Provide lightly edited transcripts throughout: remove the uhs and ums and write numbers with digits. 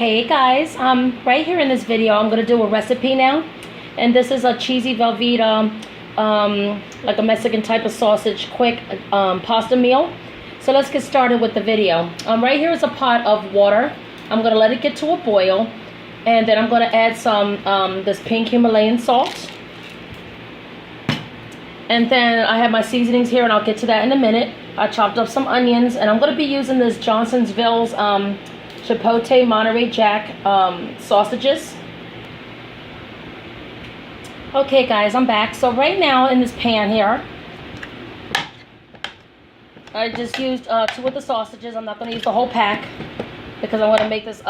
Hey guys, right here in this video I'm going to do a recipe now, and this is a cheesy Velveeta, like a Mexican type of sausage, quick pasta meal. So let's get started with the video. Right here is a pot of water. I'm going to let it get to a boil, and then I'm going to add some this pink Himalayan salt. And then I have my seasonings here, and I'll get to that in a minute. I chopped up some onions, and I'm going to be using this Johnsonville's Chipote Monterey Jack sausages. Okay guys, I'm back. So right now in this pan here, I just used 2 of the sausages. I'm not going to use the whole pack because I want to make this, you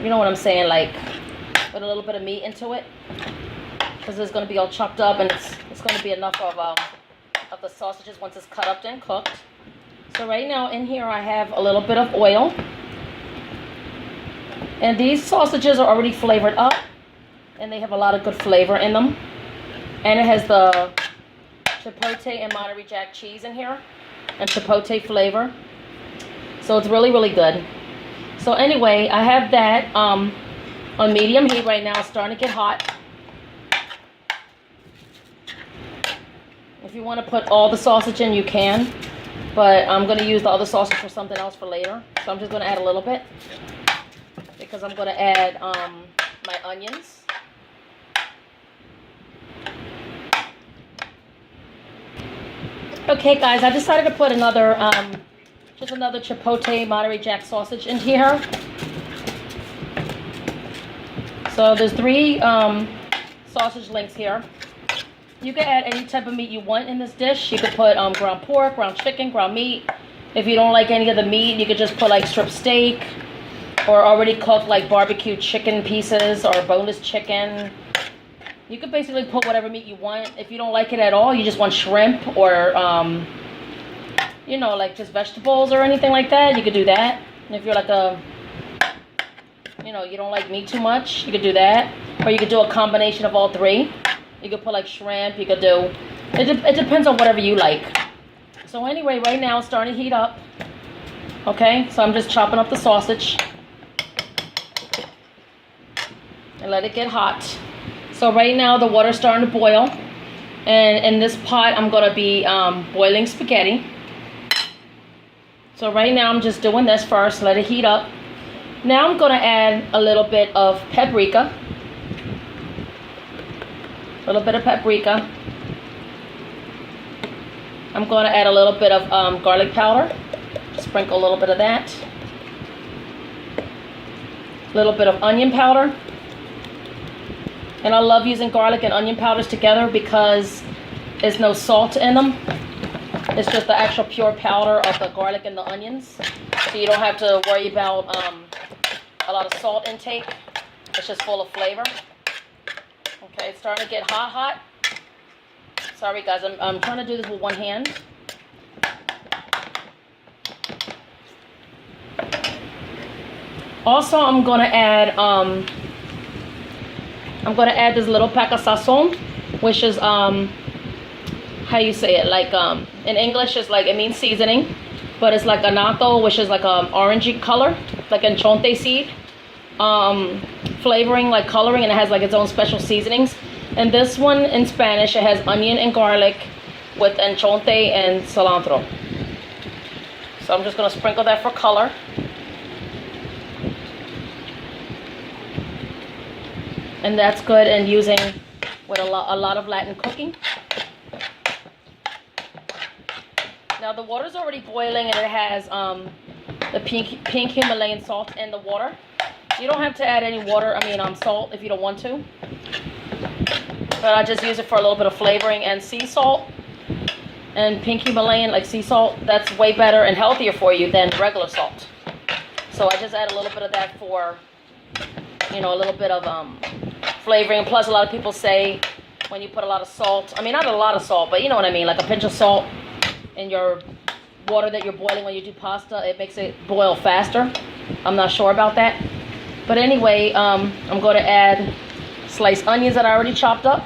know what I'm saying, like with a little bit of meat into it, because it's going to be all chopped up, and it's going to be enough of the sausages once it's cut up and cooked. So right now in here I have a little bit of oil, and these sausages are already flavored up, and they have a lot of good flavor in them, and it has the Chipote and Monterey Jack cheese in here and Chipote flavor, so it's really good. So anyway, I have that on medium heat right now. It's starting to get hot. If you want to put all the sausage in, you can, but I'm going to use the other sausage for something else for later. So I'm just going to add a little bit because I'm going to add my onions. Okay guys, I decided to put another, just another Chipote Monterey Jack sausage in here. So there's 3 sausage links here. You can add any type of meat you want in this dish. You could put ground pork, ground chicken, ground meat. If you don't like any of the meat, you could just put like strip steak or already cooked like barbecue chicken pieces or boneless chicken. You could basically put whatever meat you want. If you don't like it at all, you just want shrimp or, you know, like just vegetables or anything like that, you could do that. And if you're like a, you know, you don't like meat too much, you could do that. Or you could do a combination of all 3. You could put like shrimp, you could do, it depends on whatever you like. So anyway, right now it's starting to heat up. Okay, so I'm just chopping up the sausage and let it get hot. So right now the water's starting to boil, and in this pot I'm going to be boiling spaghetti. So right now I'm just doing this first, let it heat up. Now I'm going to add a little bit of paprika. A little bit of paprika. I'm going to add a little bit of garlic powder. Sprinkle a little bit of that. A little bit of onion powder. And I love using garlic and onion powders together because there's no salt in them. It's just the actual pure powder of the garlic and the onions. So you don't have to worry about a lot of salt intake. It's just full of flavor. Okay, it's starting to get hot. Sorry guys, I'm trying to do this with one hand. Also, I'm gonna add this little pack of sazon, which is how you say it? Like in English, it's like, it means seasoning, but it's like anato, which is like orangey color, like enchonte seed. Flavoring, like coloring, and it has like its own special seasonings. And this one in Spanish, it has onion and garlic with enchonte and cilantro. So I'm just going to sprinkle that for color. And that's good, and using with a lot of Latin cooking. Now the water's already boiling, and it has the pink Himalayan salt in the water. You don't have to add any water, salt, if you don't want to. But I just use it for a little bit of flavoring. And sea salt and pink Himalayan, like sea salt, that's way better and healthier for you than regular salt. So I just add a little bit of that for, you know, a little bit of flavoring. Plus, a lot of people say when you put a lot of salt, not a lot of salt, but you know what I mean, like a pinch of salt in your water that you're boiling when you do pasta, it makes it boil faster. I'm not sure about that. But anyway, I'm going to add sliced onions that I already chopped up.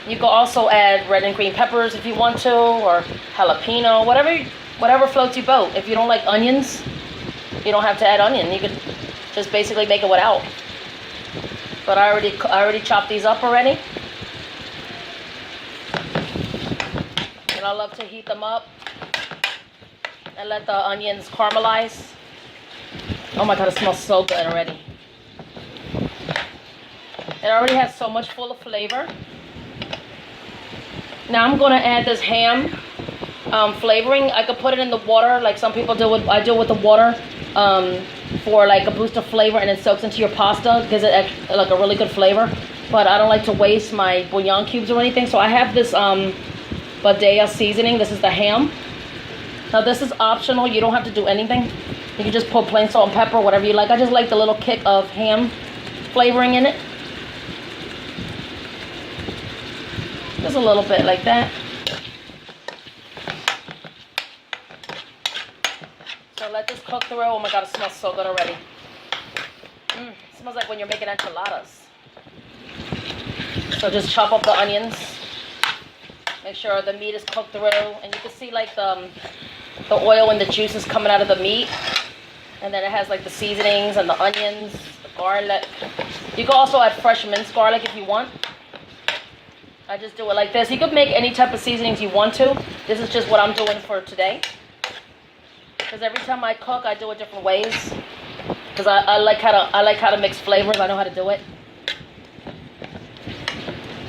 You can also add red and green peppers if you want to, or jalapeno, Whatever floats your boat. If you don't like onions, you don't have to add onion. You could just basically make it without. But I already chopped these up already. And I love to heat them up and let the onions caramelize. Oh my God, it smells so good already. It already has so much full of flavor. Now I'm gonna add this ham flavoring. I could put it in the water like some people do. I do it with the water for like a boost of flavor, and it soaks into your pasta. Gives it like a really good flavor. But I don't like to waste my bouillon cubes or anything. So I have this Badea seasoning. This is the ham. Now this is optional. You don't have to do anything. You can just put plain salt and pepper, whatever you like. I just like the little kick of ham flavoring in it. Just a little bit like that. So let this cook through. Oh my God, it smells so good already. It smells like when you're making enchiladas. So just chop up the onions. Make sure the meat is cooked through. And you can see like the oil and the juices coming out of the meat. And then it has like the seasonings and the onions, the garlic. You can also add fresh minced garlic if you want. I just do it like this. You could make any type of seasonings you want to. This is just what I'm doing for today. Because every time I cook, I do it different ways. Because I like how to mix flavors. I know how to do it.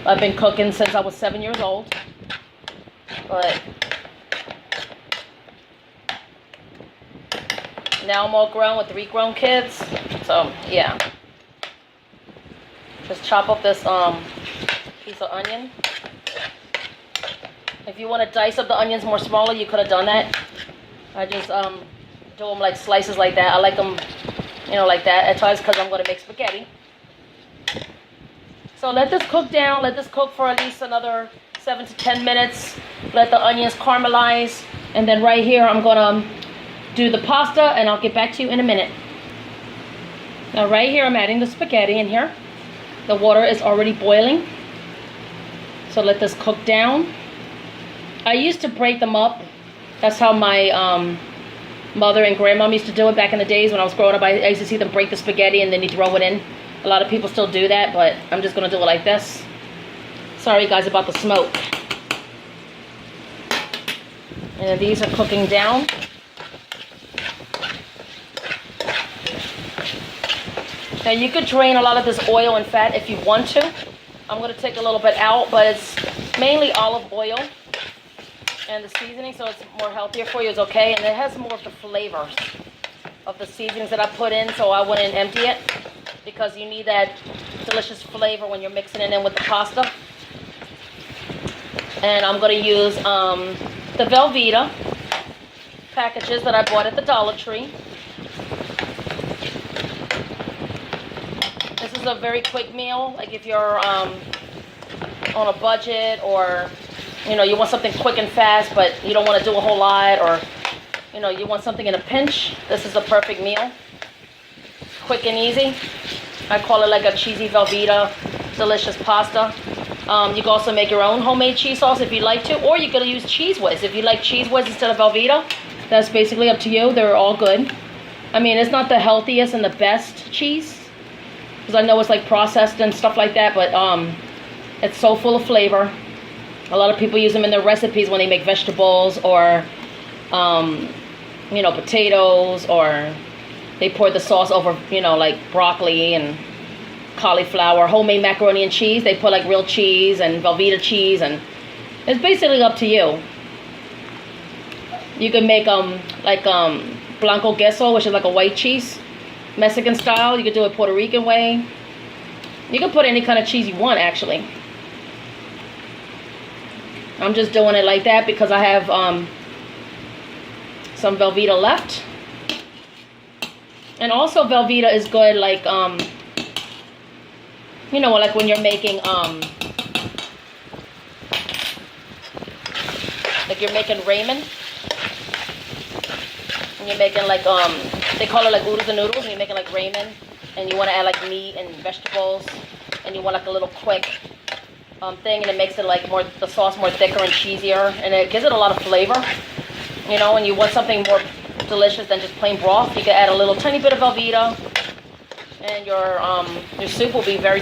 I've been cooking since I was 7 years old. But now I'm all grown with 3 grown kids. So yeah. Just chop up this piece of onion. If you want to dice up the onions more smaller, you could have done that. I just do them like slices like that. I like them, you know, like that at times because I'm going to make spaghetti. So let this cook down. Let this cook for at least another 7 to 10 minutes. Let the onions caramelize. And then right here, I'm going to do the pasta, and I'll get back to you in a minute. Now right here, I'm adding the spaghetti in here. The water is already boiling. So let this cook down. I used to break them up. That's how my mother and grandmom used to do it back in the days when I was growing up. I used to see them break the spaghetti and then you throw it in. A lot of people still do that, but I'm just going to do it like this. Sorry guys about the smoke. And these are cooking down. Now you could drain a lot of this oil and fat if you want to. I'm going to take a little bit out, but it's mainly olive oil and the seasoning, so it's more healthier for you. It's okay, and it has more of the flavors of the seasonings that I put in, so I wouldn't empty it because you need that delicious flavor when you're mixing it in with the pasta. And I'm going to use the Velveeta packages that I bought at the Dollar Tree. This is a very quick meal, like if you're on a budget, or you know, you want something quick and fast, but you don't want to do a whole lot, or you know, you want something in a pinch. This is the perfect meal. Quick and easy. I call it like a cheesy Velveeta, delicious pasta. You can also make your own homemade cheese sauce if you like to, or you could use Cheese Whiz. If you like Cheese Whiz instead of Velveeta, that's basically up to you. They're all good. I mean, it's not the healthiest and the best cheese, because I know it's like processed and stuff like that, but it's so full of flavor. A lot of people use them in their recipes when they make vegetables, or you know, potatoes, or they pour the sauce over, you know, like broccoli and cauliflower, homemade macaroni and cheese. They put like real cheese and Velveeta cheese, and it's basically up to you. You can make like blanco queso, which is like a white cheese, Mexican style. You could do it Puerto Rican way. You can put any kind of cheese you want, actually. I'm just doing it like that because I have some Velveeta left. And also Velveeta is good, like you know, like when you're making like you're making ramen, and you're making like they call it like oodles and noodles, and you're making like ramen, and you want to add like meat and vegetables, and you want like a little quick thing, and it makes it like more, the sauce more thicker and cheesier, and it gives it a lot of flavor. you know, and you want something more delicious than just plain broth, you can add a little tiny bit of Velveeta, and your soup will be very